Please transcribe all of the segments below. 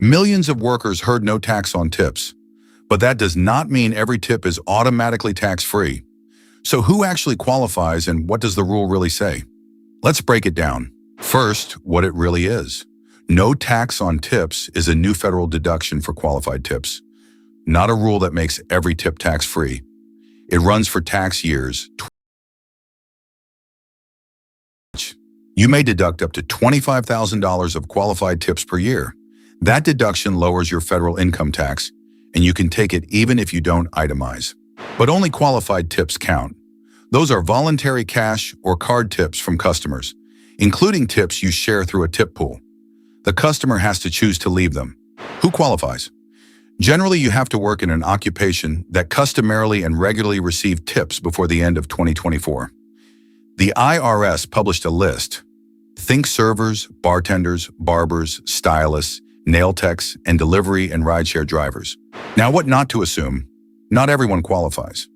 Millions of workers heard no tax on tips, but that does not mean every tip is automatically tax-free. So who actually qualifies and what does the rule really say? Let's break it down. First, what it really is. No tax on tips is a new federal deduction for qualified tips, not a rule that makes every tip tax-free. It runs for tax years. You may deduct up to $25,000 of qualified tips per year. That deduction lowers your federal income tax, and you can take it even if you don't itemize. But only qualified tips count. Those are voluntary cash or card tips from customers, including tips you share through a tip pool. The customer has to choose to leave them. Who qualifies? Generally, you have to work in an occupation that customarily and regularly received tips before the end of 2024. The IRS published a list. Think servers, bartenders, barbers, stylists, nail techs, and delivery and rideshare drivers. Now, what not to assume? Not everyone qualifies.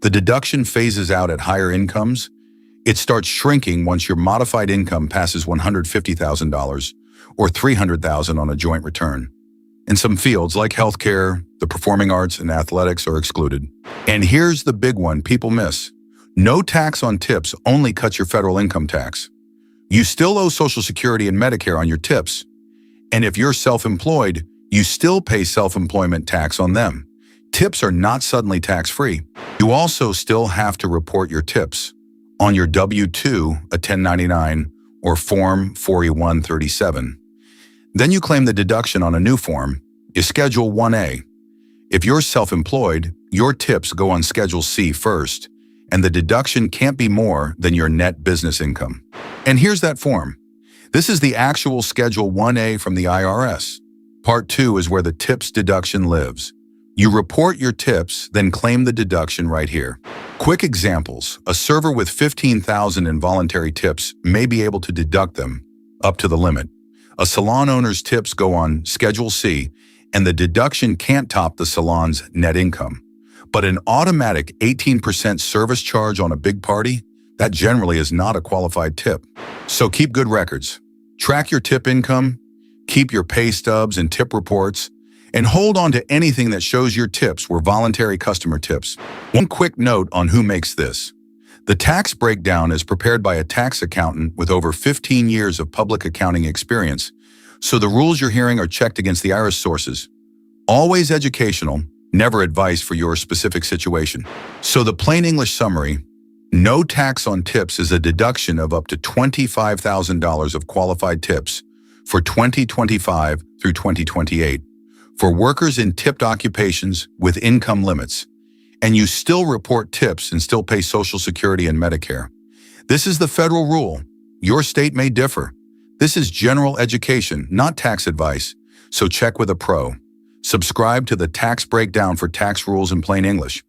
The deduction phases out at higher incomes. It starts shrinking once your modified income passes $150,000 or $300,000 on a joint return. In some fields like healthcare, the performing arts, and athletics are excluded. And here's the big one people miss. No tax on tips only cuts your federal income tax. You still owe Social Security and Medicare on your tips. And if you're self-employed, you still pay self-employment tax on them. Tips are not suddenly tax-free. You also still have to report your tips on your W-2, a 1099, or Form 4E-137. Then you claim the deduction on a new form, is Schedule 1A. If you're self-employed, your tips go on Schedule C first, and the deduction can't be more than your net business income. And here's that form. This is the actual Schedule 1A from the IRS. Part 2 is where the tips deduction lives. You report your tips, then claim the deduction right here. Quick examples. A server with $15,000 in voluntary tips may be able to deduct them up to the limit. A salon owner's tips go on Schedule C, and the deduction can't top the salon's net income. But an automatic 18% service charge on a big party, that generally is not a qualified tip. So keep good records. Track your tip income, keep your pay stubs and tip reports, and hold on to anything that shows your tips were voluntary customer tips. One quick note on who makes this. The tax breakdown is prepared by a tax accountant with over 15 years of public accounting experience, so the rules you're hearing are checked against the IRS sources. Always educational, never advice for your specific situation. So the plain English summary, no tax on tips is a deduction of up to $25,000 of qualified tips for 2025 through 2028 for workers in tipped occupations with income limits. And you still report tips and still pay Social Security and Medicare. This is the federal rule. Your state may differ. This is general education, not tax advice, so check with a pro. Subscribe to the Tax Breakdown for tax rules in plain English.